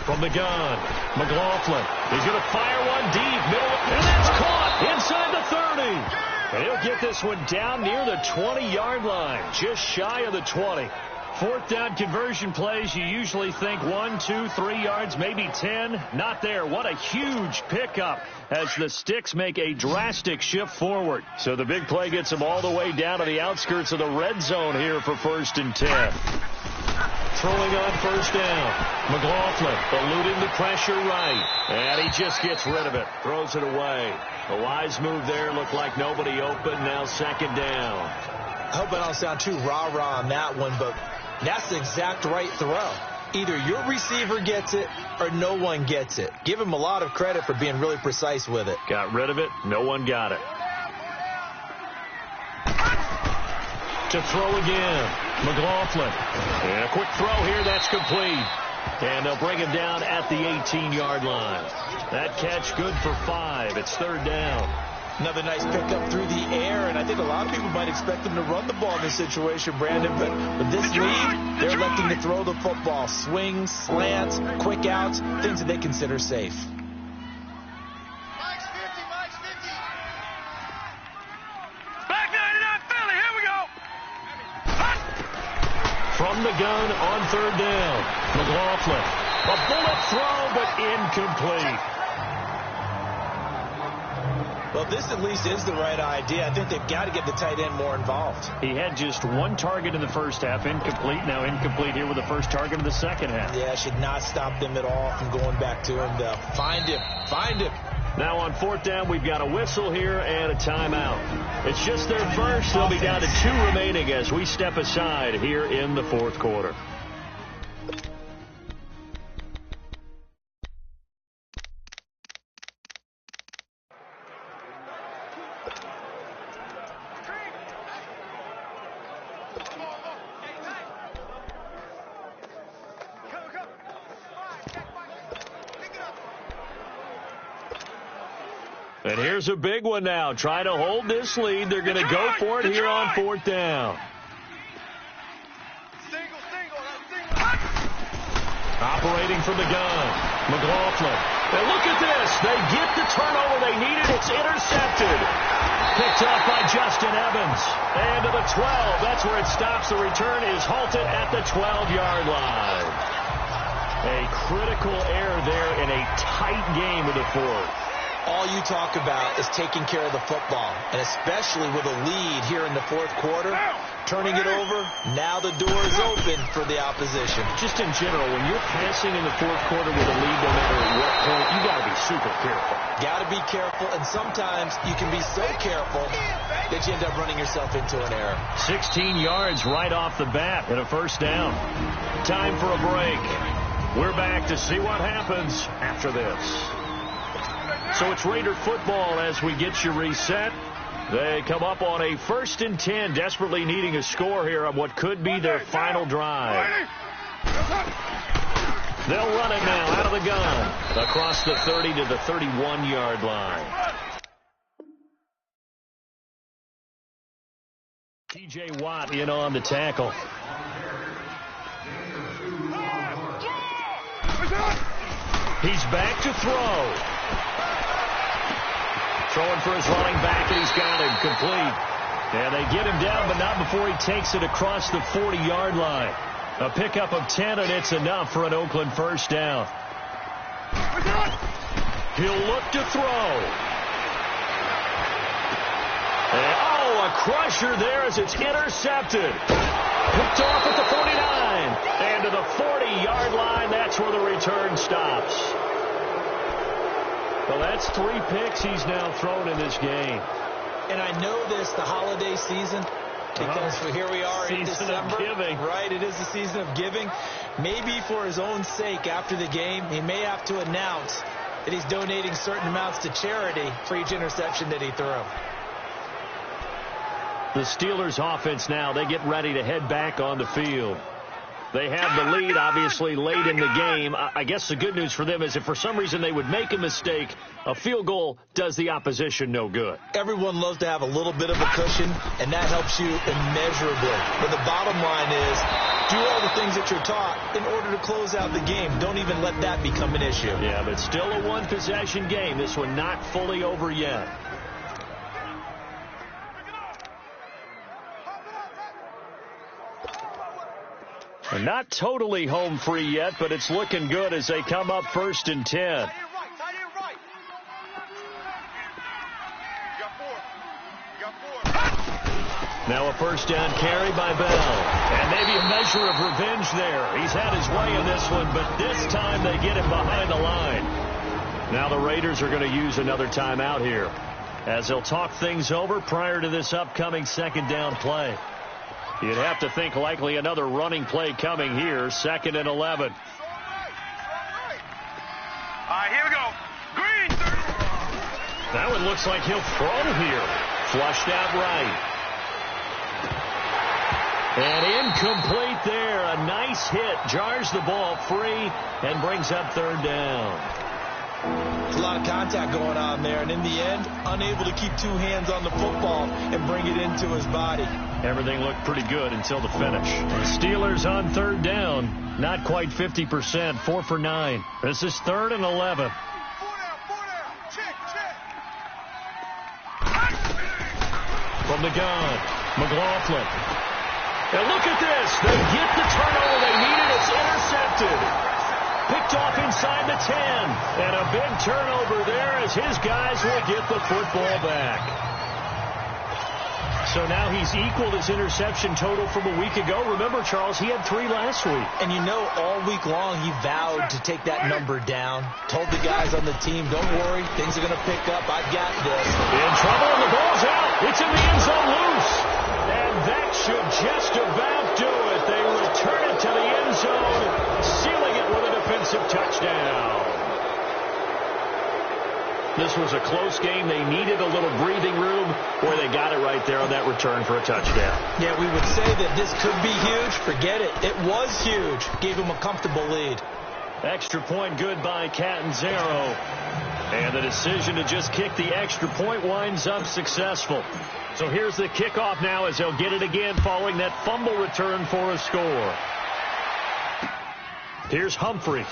From the gun, McLaughlin. He's going to fire one deep, middle, and that's caught inside the 30. And he'll get this one down near the 20-yard line, just shy of the 20. 4th down conversion plays, you usually think 1, 2, 3 yards, maybe 10. Not there. What a huge pickup as the Sticks make a drastic shift forward. So the big play gets them all the way down to the outskirts of the red zone here for 1st and 10. Throwing on 1st down. McLaughlin eluding the pressure right. And he just gets rid of it. Throws it away. A wise move there. Looked like nobody open. Now 2nd down. I hope I don't sound too rah-rah on that one, but that's the exact right throw. Either your receiver gets it or no one gets it. Give him a lot of credit for being really precise with it. Got rid of it. No one got it. To throw again. McLaughlin. And a quick throw here. That's complete. And they'll bring him down at the 18-yard line. That catch good for 5. It's 3rd down. Another nice pickup through the air, and I think a lot of people might expect them to run the ball in this situation, Brandon, but with this lead, they're electing to throw the football. Swings, slants, quick outs, things that they consider safe. Mike's 50, Mike's 50. Back 99 Philly, here we go. From the gun on 3rd down. McLaughlin. A bullet throw, but incomplete. Well, this at least is the right idea. I think they've got to get the tight end more involved. He had just 1 target in the first half. Incomplete. Now incomplete here with the first target of the second half. Yeah, should not stop them at all from going back to him to find him. Find him. Now on 4th down, we've got a whistle here and a timeout. It's just their first. They'll be down to 2 remaining as we step aside here in the 4th quarter. And here's a big one now. Trying to hold this lead. They're going to go for it here on 4th down. Operating from the gun. McLaughlin. And look at this. They get the turnover they needed. It's intercepted. Picked up by Justin Evans. And to the 12. That's where it stops. The return is halted at the 12-yard line. A critical error there in a tight game of the 4th. All you talk about is taking care of the football, and especially with a lead here in the 4th quarter, turning it over, now the door is open for the opposition. Just in general, when you're passing in the 4th quarter with a lead, no matter what point, you got to be super careful. Got to be careful, and sometimes you can be so careful that you end up running yourself into an error. 16 yards right off the bat and a 1st down. Time for a break. We're back to see what happens after this. So it's Raider football as we get you reset. They come up on a 1st and 10, desperately needing a score here on what could be their final drive. They'll run it now out of the gun across the 30 to the 31-yard line. T.J. Watt in on the tackle. He's back to throw. Throwing for his running back, and he's got him complete. And they get him down, but not before he takes it across the 40-yard line. A pickup of 10, and it's enough for an Oakland 1st down. He'll look to throw. And, a crusher there as it's intercepted. Picked off at the 49. And to the 40-yard line. That's where the return stops. Well, that's 3 picks he's now thrown in this game. And I know this, the holiday season, because here we are in December. Season of giving. Right, it is the season of giving. Maybe for his own sake after the game, he may have to announce that he's donating certain amounts to charity for each interception that he threw. The Steelers offense now, they get ready to head back on the field. They have the lead, obviously, late in the game. I guess the good news for them is if for some reason they would make a mistake, a field goal does the opposition no good. Everyone loves to have a little bit of a cushion, and that helps you immeasurably. But the bottom line is, do all the things that you're taught in order to close out the game. Don't even let that become an issue. Yeah, but still a one-possession game. This one not fully over yet. And not totally home free yet, but it's looking good as they come up 1st and 10. Now a 1st down carry by Bell. And maybe a measure of revenge there. He's had his way in this one, but this time they get him behind the line. Now the Raiders are going to use another timeout here, as they'll talk things over prior to this upcoming 2nd down play. You'd have to think likely another running play coming here, 2nd and 11. All right, here we go. Green. That one looks like he'll throw here. Flushed out right. And incomplete there. A nice hit. Jars the ball free and brings up 3rd down. There's a lot of contact going on there, and in the end, unable to keep 2 hands on the football and bring it into his body. Everything looked pretty good until the finish. The Steelers on 3rd down. Not quite 50%. 4 for 9. This is 3rd and 11. 4 down. Check. From the gun, McLaughlin. And look at this. They get the turnover they needed. It's intercepted. Picked off inside the 10. And a big turnover there as his guys will get the football back. So now he's equaled his interception total from a week ago. Remember, Charles, he had 3 last week. And you know, all week long he vowed to take that number down. Told the guys on the team, don't worry, things are going to pick up. I've got this. In trouble, and the ball's out. It's in the end zone loose. And that should just about do it. They return it to the end zone, sealing it with a defensive touchdown. This was a close game. They needed a little breathing room, where they got it right there on that return for a touchdown. Yeah, we would say that this could be huge. Forget it. It was huge. Gave him a comfortable lead. Extra point good by Catanzaro. And the decision to just kick the extra point winds up successful. So here's the kickoff now as they'll get it again following that fumble return for a score. Here's Humphreys.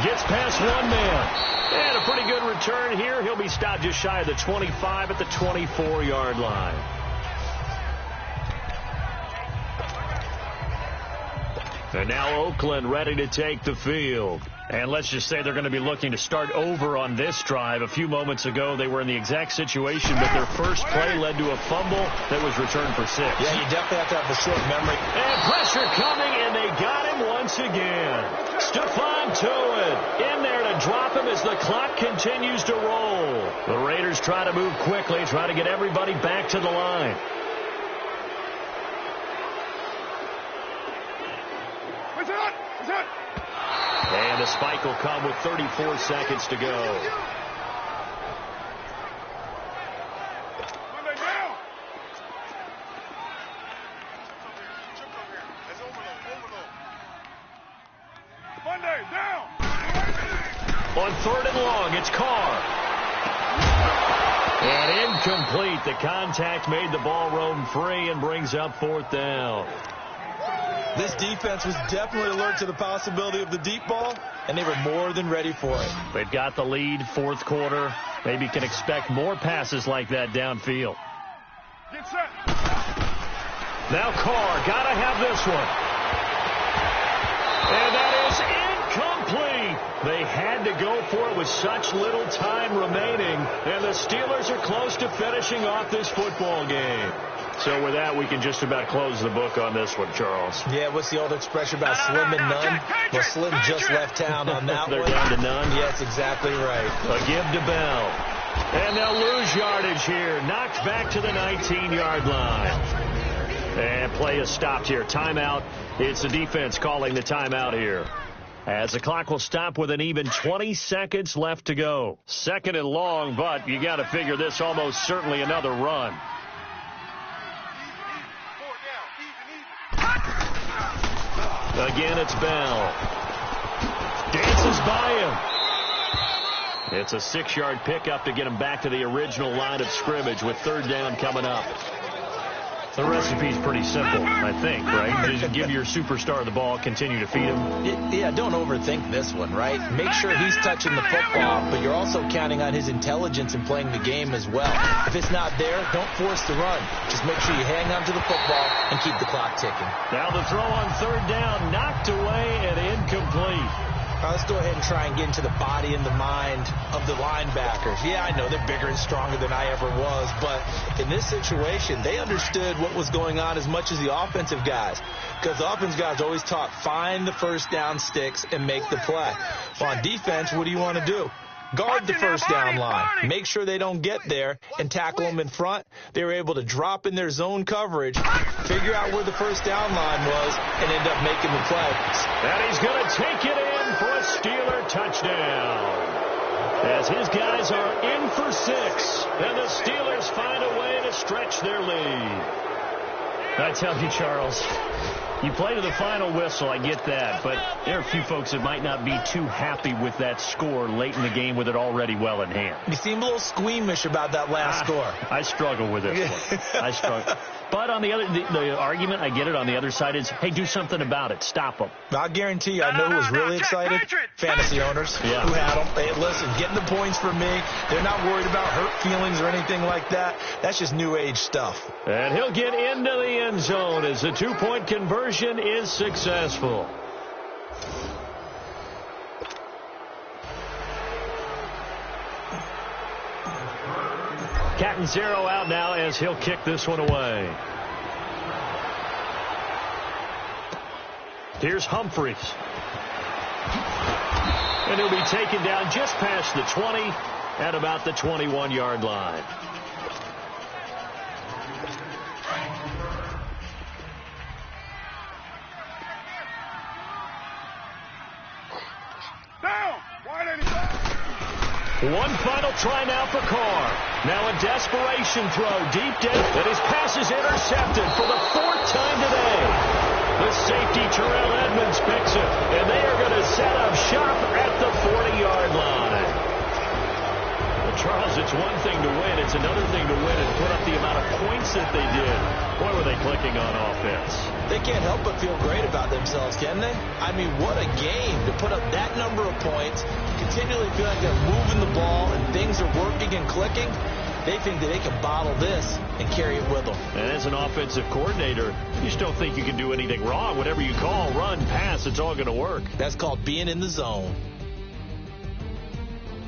Gets past 1 man. And a pretty good return here. He'll be stopped just shy of the 25 at the 24-yard line. And now Oakland ready to take the field. And let's just say they're going to be looking to start over on this drive. A few moments ago, they were in the exact situation, but their first play led to a fumble that was returned for 6. Yeah, you definitely have to have a short memory. And pressure coming, and they got him once again. Stephon Tuitt in there to drop him as the clock continues to roll. The Raiders try to move quickly, try to get everybody back to the line. And the spike will come with 34 seconds to go. On 3rd and long, it's Carr. And incomplete. The contact made the ball roam free and brings up 4th down. This defense was definitely alert to the possibility of the deep ball, and they were more than ready for it. They've got the lead, 4th quarter. Maybe can expect more passes like that downfield. Get set. Now Carr, gotta have this one. And that is incomplete. They had to go for it with such little time remaining, and the Steelers are close to finishing off this football game. So with that, we can just about close the book on this one, Charles. Yeah, what's the old expression about slim and none? Well, Slim just left town on that They're one. down to none? Yes, exactly right. A give to Bell. And they'll lose yardage here. Knocked back to the 19-yard line. And play is stopped here. Timeout. It's the defense calling the timeout here. As the clock will stop with an even 20 seconds left to go. Second and long, but you got to figure this almost certainly another run. Again, it's Bell. Dances by him. It's a 6-yard pickup to get him back to the original line of scrimmage with third down coming up. The recipe's pretty simple, I think, right? Just give your superstar the ball, continue to feed him. Yeah, don't overthink this one, right? Make sure he's touching the football, but you're also counting on his intelligence in playing the game as well. If it's not there, don't force the run. Just make sure you hang on to the football and keep the clock ticking. Now the throw on third down, knocked away and incomplete. Let's go ahead and try and get into the body and the mind of the linebackers. Yeah, I know they're bigger and stronger than I ever was, but in this situation, they understood what was going on as much as the offensive guys, because the offensive guys always taught find the first down sticks and make the play. Well, on defense, what do you want to do? Guard the first down line. Make sure they don't get there and tackle them in front. They were able to drop in their zone coverage, figure out where the first down line was, and end up making the play. And he's going to take it in for a Steeler touchdown. As his guys are in for 6, and the Steelers find a way to stretch their lead. I tell you, Charles, you play to the final whistle, I get that, but there are a few folks that might not be too happy with that score late in the game with it already well in hand. You seem a little squeamish about that last score. I struggle with this one. I struggle. But on the other, the argument, I get it, on the other side is, hey, do something about it. Stop them. I'll guarantee you, I know who was really excited. Fantasy owners who had them. Hey, listen, getting the points for me. They're not worried about hurt feelings or anything like that. That's just new age stuff. And he'll get into the end zone as the 2-point conversion is successful. Cat and zero out now as he'll kick this one away. Here's Humphreys. And he'll be taken down just past the 20 at about the 21-yard line. One final try now for Carr. Now a desperation throw deep down, and his pass is intercepted for the 4th time today. The safety, Terrell Edmonds, picks it, and they are going to set up shop at the 40-yard line. Well, Charles, it's one thing to win. It's another thing to win and put up the amount of points that they did. Boy, were they clicking on offense. They can't help but feel great about themselves, can they? I mean, what a game to put up that number of points, continually feel like they're moving the ball and things are working and clicking. They think that they can bottle this and carry it with them. And as an offensive coordinator, you just don't think you can do anything wrong. Whatever you call, run, pass, it's all going to work. That's called being in the zone.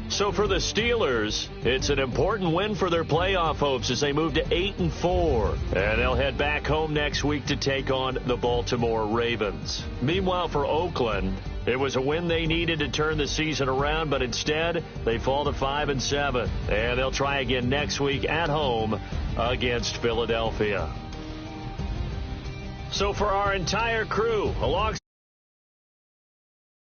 So for the Steelers, it's an important win for their playoff hopes as they move to 8-4. And they'll head back home next week to take on the Baltimore Ravens. Meanwhile, for Oakland, it was a win they needed to turn the season around, but instead they fall to 5-7. And they'll try again next week at home against Philadelphia. So for our entire crew, along